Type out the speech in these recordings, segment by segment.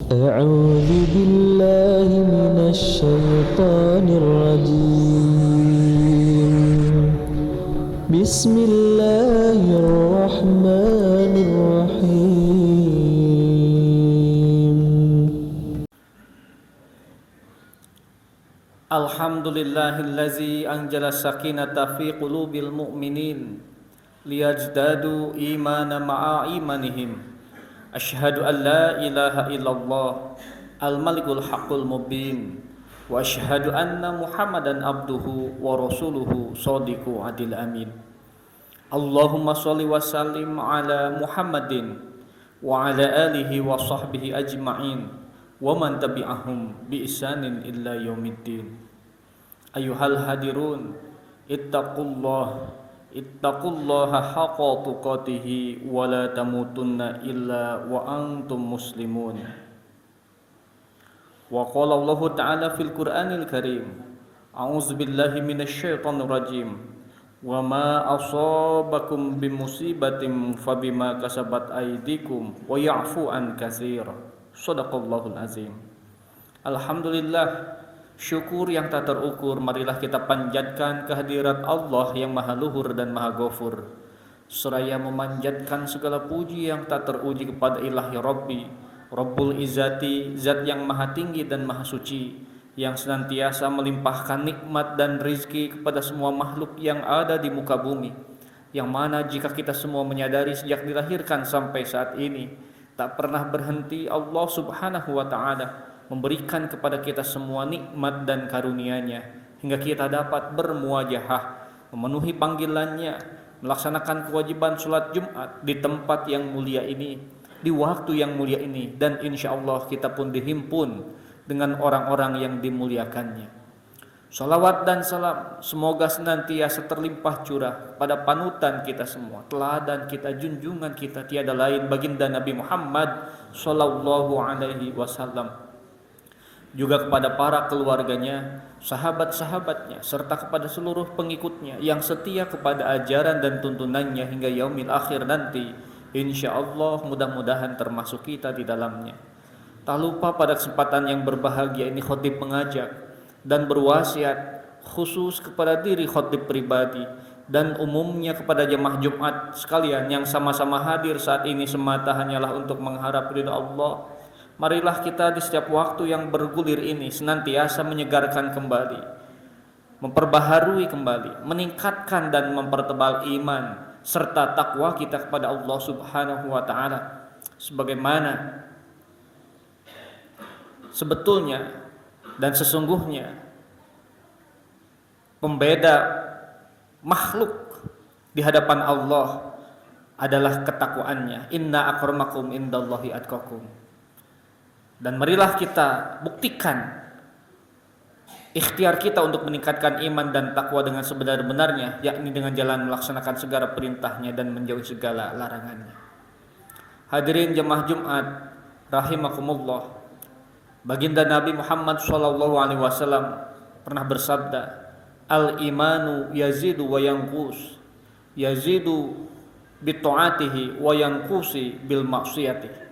أعوذ بالله من الشيطان الرجيم بسم الله الرحمن الرحيم Alhamdulillahillazi anjala sakinata fi qulubil mu'minin liyazdadu imana ma'a imanihim. Asyhadu an la ilaha illallah al-malikul haqqul mubin wa asyhadu anna Muhammadan abduhu wa rasuluhu shadiqu adil amin. Allahumma shalli wa sallim ala Muhammadin wa ala alihi wa sahbihi ajma'in wa man tabi'ahum bi ihsanin illa yaumiddin. Ayuhal hadirun ittaqullaha haqqa tuqatih wa la tamutunna illa wa antum muslimun. Wa qala Allah ta'ala fil Qur'anil Karim, a'udzu billahi minasy syaithanir rajim. Wa ma asabakum bimusibatin fabima kasabat aydikum wa ya'fu an katsir. Shadaqallahul azim. Alhamdulillah, syukur yang tak terukur marilah kita panjatkan kehadirat Allah yang maha luhur dan maha ghafur, seraya memanjatkan segala puji yang tak teruji kepada ilahi Rabbi, Rabbul Izzati, zat yang maha tinggi dan maha suci, yang senantiasa melimpahkan nikmat dan rizki kepada semua makhluk yang ada di muka bumi, yang mana jika kita semua menyadari sejak dilahirkan sampai saat ini tak pernah berhenti Allah subhanahu wa ta'ala memberikan kepada kita semua nikmat dan karunia-Nya hingga kita dapat bermuajahah, memenuhi panggilannya, melaksanakan kewajiban sholat Jumat di tempat yang mulia ini, di waktu yang mulia ini, dan insya Allah kita pun dihimpun dengan orang-orang yang dimuliakannya. Salawat dan salam semoga senantiasa terlimpah curah pada panutan kita semua, teladan kita, junjungan kita tiada lain baginda Nabi Muhammad sallallahu alaihi wasallam, juga kepada para keluarganya, sahabat-sahabatnya, serta kepada seluruh pengikutnya yang setia kepada ajaran dan tuntunannya hingga yaumil akhir nanti. Insya Allah mudah-mudahan termasuk kita di dalamnya. Tak lupa pada kesempatan yang berbahagia ini khatib mengajak dan berwasiat khusus kepada diri khatib pribadi dan umumnya kepada jemaah Jumat sekalian yang sama-sama hadir saat ini semata hanyalah untuk mengharap ridha Allah. Marilah kita di setiap waktu yang bergulir ini senantiasa menyegarkan kembali, memperbaharui kembali, meningkatkan dan mempertebal iman serta takwa kita kepada Allah subhanahu wa ta'ala, sebagaimana sebetulnya dan sesungguhnya pembeda makhluk di hadapan Allah adalah ketakwaannya. Inna akramakum indallahi atqakum. Dan marilah kita buktikan ikhtiar kita untuk meningkatkan iman dan takwa dengan sebenar-benarnya, yakni dengan jalan melaksanakan segala perintahnya dan menjauhi segala larangannya. Hadirin jemaah Jumat rahimakumullah, baginda Nabi Muhammad SAW pernah bersabda, al-imanu yazidu wa yanqus, yazidu bita'atihi wa yanqusi bil maksiyati.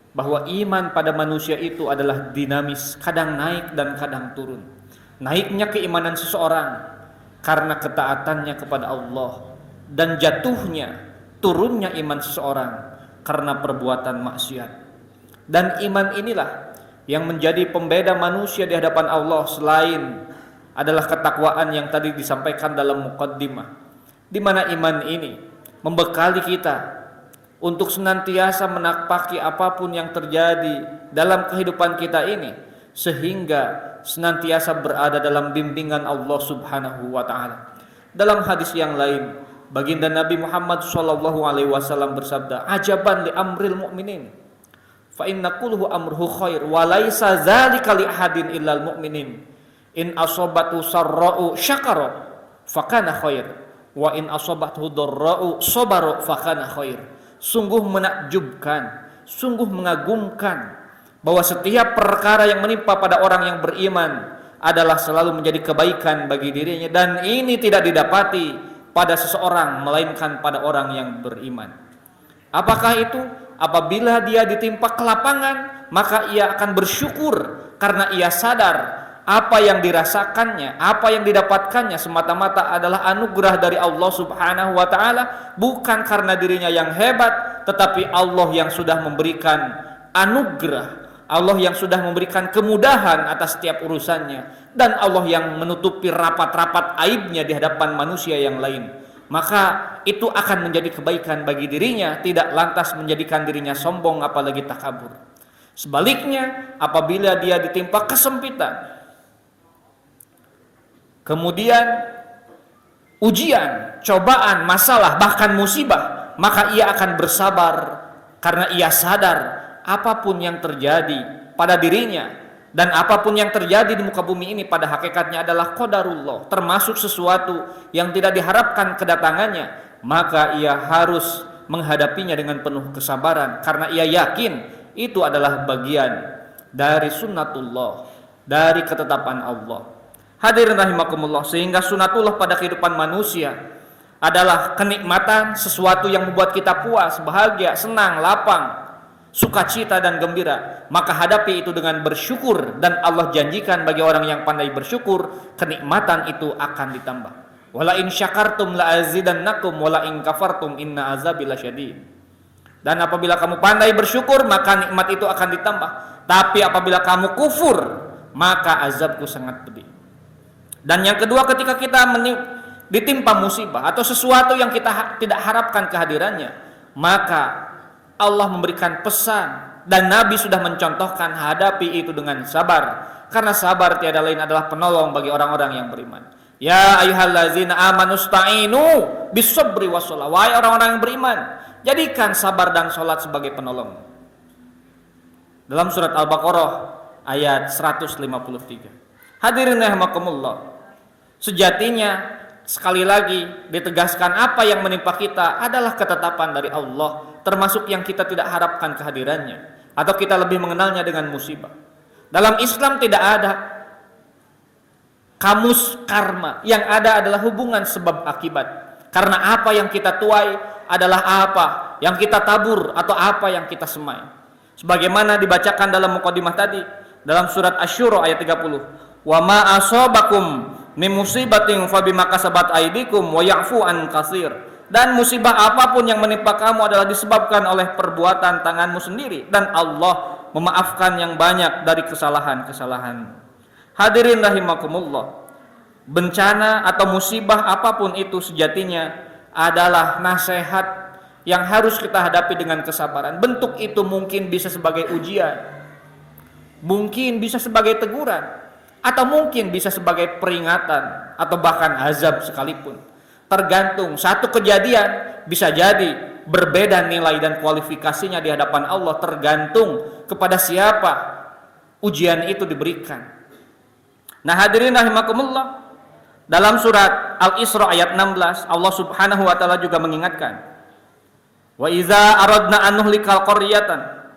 Bahwa iman pada manusia itu adalah dinamis, kadang naik dan kadang turun. Naiknya keimanan seseorang karena ketaatannya kepada Allah, dan jatuhnya, turunnya iman seseorang karena perbuatan maksiat. Dan iman inilah yang menjadi pembeda manusia di hadapan Allah, selain adalah ketakwaan yang tadi disampaikan dalam muqaddimah, di mana iman ini membekali kita untuk senantiasa menapaki apapun yang terjadi dalam kehidupan kita ini, sehingga senantiasa berada dalam bimbingan Allah subhanahu wa ta'ala. Dalam hadis yang lain, baginda Nabi Muhammad SAW bersabda, ajaban li amril mu'minin, fa inna kulluhu amruhu khair wa laisa dzalika li ahadin illal mu'minin. In asabatu sarra'u syakara fakana khair wa in asabatu dharra'u sabara fakana khair. Sungguh menakjubkan, sungguh mengagumkan bahwa setiap perkara yang menimpa pada orang yang beriman adalah selalu menjadi kebaikan bagi dirinya, dan ini tidak didapati pada seseorang melainkan pada orang yang beriman. Apakah itu? Apabila dia ditimpa kelapangan, maka ia akan bersyukur karena ia sadar apa yang dirasakannya, apa yang didapatkannya semata-mata adalah anugerah dari Allah Subhanahu wa taala, bukan karena dirinya yang hebat, tetapi Allah yang sudah memberikan anugerah, Allah yang sudah memberikan kemudahan atas setiap urusannya, dan Allah yang menutupi rapat-rapat aibnya di hadapan manusia yang lain. Maka itu akan menjadi kebaikan bagi dirinya, tidak lantas menjadikan dirinya sombong apalagi takabur. Sebaliknya, apabila dia ditimpa kesempitan, kemudian ujian, cobaan, masalah, bahkan musibah, maka ia akan bersabar karena ia sadar apapun yang terjadi pada dirinya dan apapun yang terjadi di muka bumi ini pada hakikatnya adalah qadarullah, termasuk sesuatu yang tidak diharapkan kedatangannya, maka ia harus menghadapinya dengan penuh kesabaran karena ia yakin itu adalah bagian dari sunnatullah, dari ketetapan Allah. Hadirin rahimakumullah, sehingga sunatullah pada kehidupan manusia adalah kenikmatan, sesuatu yang membuat kita puas, bahagia, senang, lapang, sukacita dan gembira. Maka hadapi itu dengan bersyukur, dan Allah janjikan bagi orang yang pandai bersyukur, kenikmatan itu akan ditambah. Wala in syakartum la azidannakum wala in kafartum inna azabi lasyadid. Dan apabila kamu pandai bersyukur, maka nikmat itu akan ditambah. Tapi apabila kamu kufur, maka azabku sangat pedih. Dan yang kedua, ketika kita ditimpa musibah atau sesuatu yang kita tidak harapkan kehadirannya, maka Allah memberikan pesan dan Nabi sudah mencontohkan hadapi itu dengan sabar, karena sabar tiada lain adalah penolong bagi orang-orang yang beriman. Ya ayyuhallazina amanu sta'inu bis-sabri was-shalah. Wahai orang-orang yang beriman, jadikan sabar dan salat sebagai penolong. Dalam surat Al-Baqarah ayat 153. Hadirin rahimakumullah, sejatinya sekali lagi ditegaskan apa yang menimpa kita adalah ketetapan dari Allah, termasuk yang kita tidak harapkan kehadirannya atau kita lebih mengenalnya dengan musibah. Dalam Islam tidak ada kamus karma, yang ada adalah hubungan sebab akibat. Karena apa yang kita tuai adalah apa yang kita tabur atau apa yang kita semai. Sebagaimana dibacakan dalam mukadimah tadi dalam surat Asy-Syura ayat 30. Wa ma asabakum min musibatin fa bima kasabat aydikum wa ya'fu an katsir. Dan musibah apapun yang menimpa kamu adalah disebabkan oleh perbuatan tanganmu sendiri, dan Allah memaafkan yang banyak dari kesalahan-kesalahan. Hadirin rahimakumullah, bencana atau musibah apapun itu sejatinya adalah nasihat yang harus kita hadapi dengan kesabaran. Bentuk itu mungkin bisa sebagai ujian, mungkin bisa sebagai teguran, atau mungkin bisa sebagai peringatan atau bahkan azab sekalipun. Tergantung, satu kejadian bisa jadi berbeda nilai dan kualifikasinya di hadapan Allah, tergantung kepada siapa ujian itu diberikan. Nah hadirin rahimakumullah, dalam surat Al-Isra ayat 16 Allah Subhanahu wa taala juga mengingatkan, wa iza aradna an nuhlikal qaryatan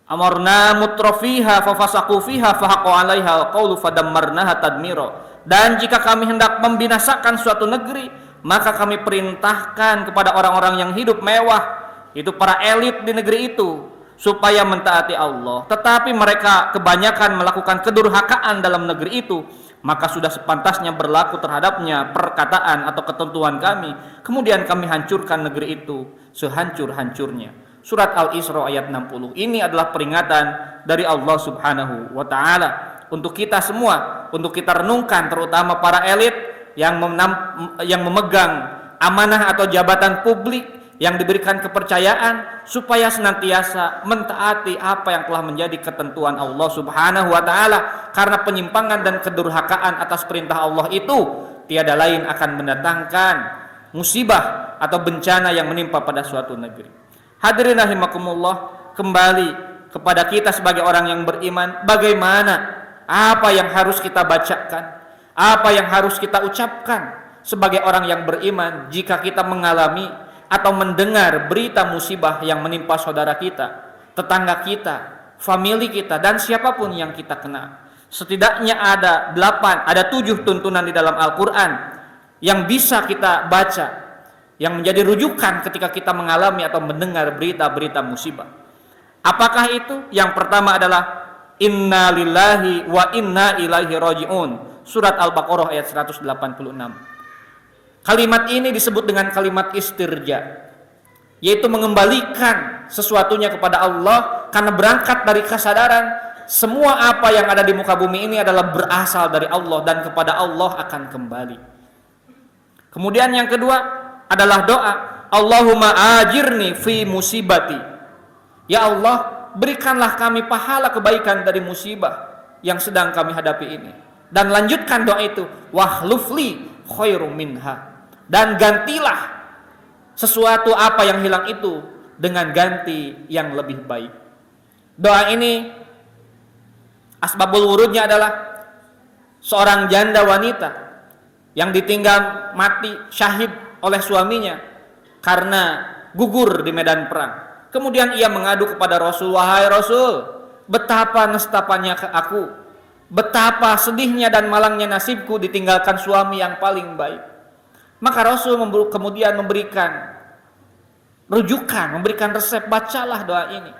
amarna mutrafiha fafasaqu fiha fahaqqa 'alaiha alqaulu fadammarnaha tadmira. Dan jika kami hendak membinasakan suatu negeri, maka kami perintahkan kepada orang-orang yang hidup mewah, itu para elit di negeri itu, supaya mentaati Allah, tetapi mereka kebanyakan melakukan kedurhakaan dalam negeri itu, maka sudah sepantasnya berlaku terhadapnya perkataan atau ketentuan kami, kemudian kami hancurkan negeri itu sehancur-hancurnya. Surat Al-Isra ayat 60. Ini adalah peringatan dari Allah Subhanahu wa taala untuk kita semua, untuk kita renungkan, terutama para elit yang memegang amanah atau jabatan publik yang diberikan kepercayaan, supaya senantiasa mentaati apa yang telah menjadi ketentuan Allah Subhanahu wa taala, karena penyimpangan dan kedurhakaan atas perintah Allah itu tiada lain akan mendatangkan musibah atau bencana yang menimpa pada suatu negeri. Hadirin rahimakumullah, kembali kepada kita sebagai orang yang beriman, bagaimana, apa yang harus kita bacakan, apa yang harus kita ucapkan sebagai orang yang beriman jika kita mengalami atau mendengar berita musibah yang menimpa saudara kita, tetangga kita, famili kita, dan siapapun yang kita kenal. Setidaknya ada 7 tuntunan di dalam Al-Quran yang bisa kita baca, yang menjadi rujukan ketika kita mengalami atau mendengar berita-berita musibah. Apakah itu? Yang pertama adalah inna lillahi wa inna ilaihi raji'un. Surat Al-Baqarah ayat 186. Kalimat ini disebut dengan kalimat istirja, yaitu mengembalikan sesuatunya kepada Allah, karena berangkat dari kesadaran semua apa yang ada di muka bumi ini adalah berasal dari Allah dan kepada Allah akan kembali. Kemudian yang kedua adalah doa, Allahumma ajirni fi musibati. Ya Allah, berikanlah kami pahala kebaikan dari musibah yang sedang kami hadapi ini. Dan lanjutkan doa itu, wahlufli khairum minha. Dan gantilah sesuatu apa yang hilang itu dengan ganti yang lebih baik. Doa ini asbabul wurudnya adalah seorang janda wanita yang ditinggal mati syahid oleh suaminya karena gugur di medan perang. Kemudian ia mengadu kepada Rasul, wahai Rasul, betapa nestapanya aku, betapa sedihnya dan malangnya nasibku ditinggalkan suami yang paling baik. Maka Rasul kemudian memberikan rujukan, memberikan resep, bacalah doa ini.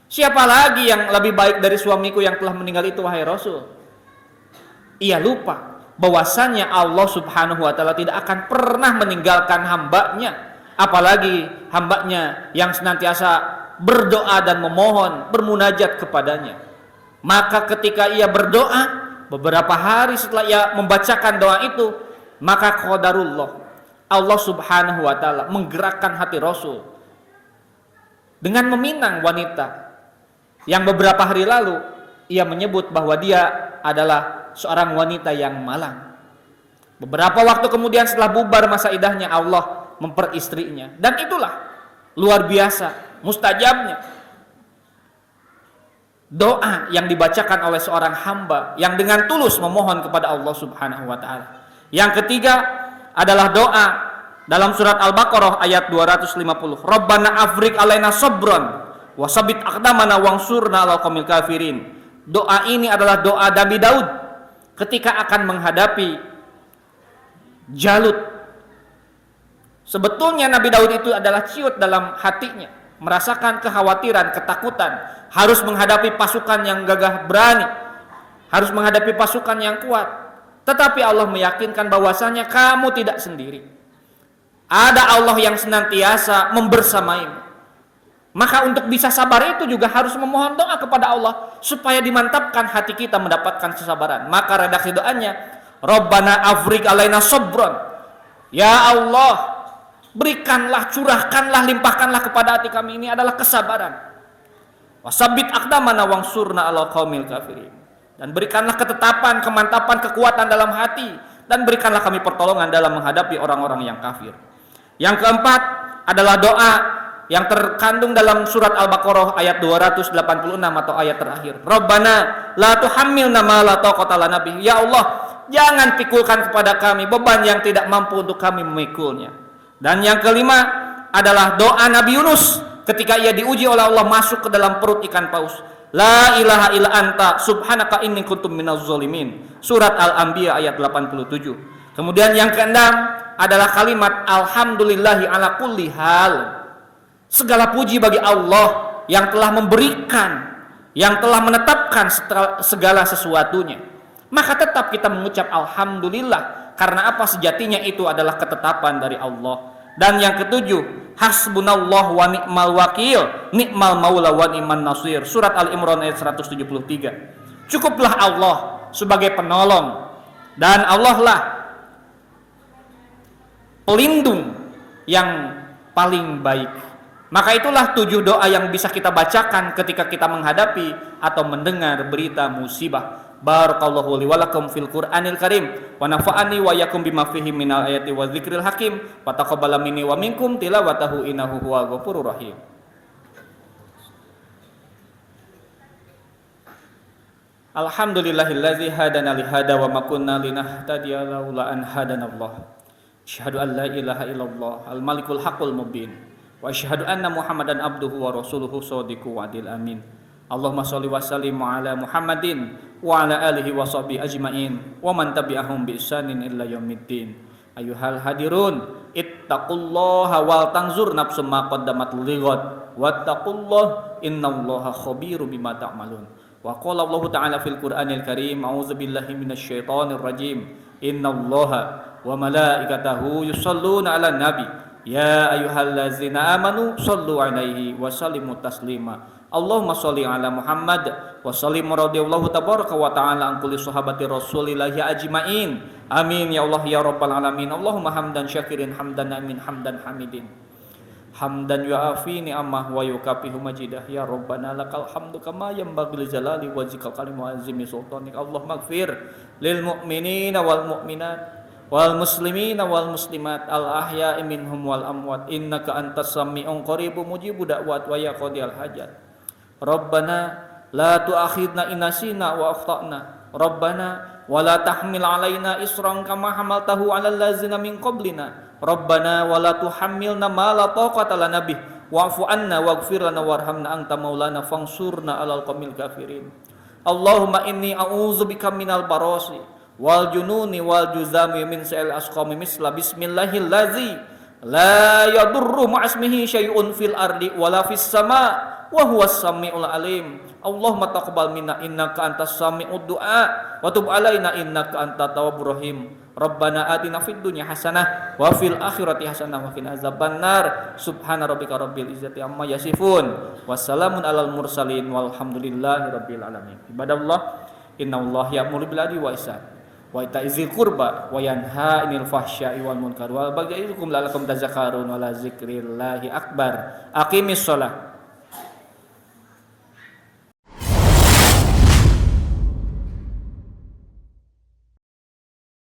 Siapa lagi yang lebih baik dari suamiku yang telah meninggal itu, wahai Rasul? Ia lupa bahwasannya Allah Subhanahu wa ta'ala tidak akan pernah meninggalkan hambanya, apalagi hambanya yang senantiasa berdoa dan memohon, bermunajat kepadanya. Maka ketika ia berdoa, beberapa hari setelah ia membacakan doa itu, maka qadarullah, Allah Subhanahu wa ta'ala menggerakkan hati Rasul dengan meminang wanita yang beberapa hari lalu ia menyebut bahwa dia adalah seorang wanita yang malang. Beberapa waktu kemudian setelah bubar masa idahnya, Allah memperistrinya, dan itulah luar biasa mustajabnya doa yang dibacakan oleh seorang hamba yang dengan tulus memohon kepada Allah Subhanahu wa ta'ala. Yang ketiga adalah doa dalam surat Al-Baqarah ayat 250, Rabbana afrik alaina sabran wasabit aqdamana wangsurna alal qaumil kafirin. Doa ini adalah doa Nabi Daud ketika akan menghadapi Jalut. Sebetulnya Nabi Daud itu adalah ciut dalam hatinya, merasakan kekhawatiran, ketakutan, harus menghadapi pasukan yang gagah berani, harus menghadapi pasukan yang kuat. Tetapi Allah meyakinkan bahwasanya kamu tidak sendiri. Ada Allah yang senantiasa membersamaimu. Maka untuk bisa sabar itu juga harus memohon doa kepada Allah supaya dimantapkan hati kita mendapatkan kesabaran. Maka redaksi doanya, Rabbana afrik alaina sabran. Ya Allah, berikanlah, curahkanlah, limpahkanlah kepada hati kami ini adalah kesabaran. Wasabit aqdamana wangsurna alal qaumil kafirin. Dan berikanlah ketetapan, kemantapan, kekuatan dalam hati, dan berikanlah kami pertolongan dalam menghadapi orang-orang yang kafir. Yang keempat adalah doa yang terkandung dalam surat Al-Baqarah ayat 286 atau ayat terakhir. Rabbana la tuhammilna ma la taqata lana bih. Ya Allah, jangan pikulkan kepada kami beban yang tidak mampu untuk kami memikulnya. Dan yang kelima adalah doa Nabi Yunus ketika ia diuji oleh Allah masuk ke dalam perut ikan paus. La ilaha illa anta subhanaka inni kuntum minaz zalimin. Surat Al-Anbiya ayat 87. Kemudian yang keenam adalah kalimat alhamdulillahi ala kulli hal. Segala puji bagi Allah yang telah memberikan, yang telah menetapkan segala sesuatunya. Maka tetap kita mengucap alhamdulillah, karena apa? Sejatinya itu adalah ketetapan dari Allah. Dan yang ketujuh, hasbunallah wa ni'mal wakil, ni'mal maula wa ni'man nasir. Surat Al-Imran ayat 173. Cukuplah Allah sebagai penolong, dan Allah lah pelindung yang paling baik. Maka itulah 7 doa yang bisa kita bacakan ketika kita menghadapi atau mendengar berita musibah. Barakallahu li wa lakum fil Qur'anil Karim wa nafa'ani wa yakum bima fihi minal ayati wa dzikril hakim wa taqabbala minni wa minkum tilawatahu innahu huwal ghafurur rahim. Alhamdulillahillazi hadana li hada wa ma kunna linahtadiya laula an hadanallah. Asyhadu an la ilaha illallah al-malikul haqqul mubin wa asyhadu anna Muhammadan abduhu wa rasuluhu shadiqul wa'dil amin. Allahumma sholli wa sallim ala Muhammadin wa ala alihi wa sahbihi ajmain wa man tabi'ahum bi ihsanin illa yaumiddin. Ayuhal hadirun, ittaqullaha wal tanzur nafsum ma qaddamat lighad wattaqullah innallaha khabirum bima ta'malun. Wa qala Allah Ta'ala fil Qur'anil Karim, a'udzubillahi minasyaitonir rajim. Innallaha wa malaikatahu yusholluna 'alan nabi ya ayyuhallazina amanu shallu 'alaihi wa sallimu taslima. Allahumma sholli ala Muhammad wa sallim radhiyallahu tabaraka wa ta'ala an kulli sahabati rasulillahi ajmain. Amin ya Allah ya rabbal alamin. Allahumma hamdan syakirin hamdan amin hamdan hamidin. Hamdan yu'afi ni'amah wa yukafihu majidah ya rabbana lakal hamdu kama yanbaghi li jalali wajhikal karimu azimi sultanik. Allah maghfir lil mu'minina wal mu'minat wal muslimina wal muslimat al ahya'i minhum wal amwat innaka antas sami'un qaribun mujibu da'wat wa ya qadiyal hajat. Rabbana la tu'akhidna in nasina wa akhtana. Rabbana wa la tahmil alaina isran kama hamaltahu 'alal ladzina min qablina. Rabbana wa la tuhammilna ma la taqata lana bih wa'fu 'anna waghfir lana warhamna anta maulana fansurna 'alal qaumil kafirin. Allahumma inni a'udzubika minal barasi wal jununi wal juzami min sa'il asqami misla bismillahillazi la yadurru ma'asmihi syai'un fil ardi wala fis sama' wa huwas samiul alim. Allahumma taqabbal minna innaka antas sami'ud du'a wa tub alaina innaka antat tawwabur rahim. Rabbana atina fid dunya hasanah wa fil akhirati hasanah wa qina azabannar. Subhana rabbika rabbil izzati amma yasifun. Wassalamun alal mursalin walhamdulillahi rabbil alamin. Ibadallah, innallaha ya'muru bil adli wa ihsan wa ita'izil qurba wa yanha 'anil fahsya'i wal munkar wal baghi ya'idukum la'allakum tadhakkarun wa la dzikrillahi akbar. Aqimis shalah.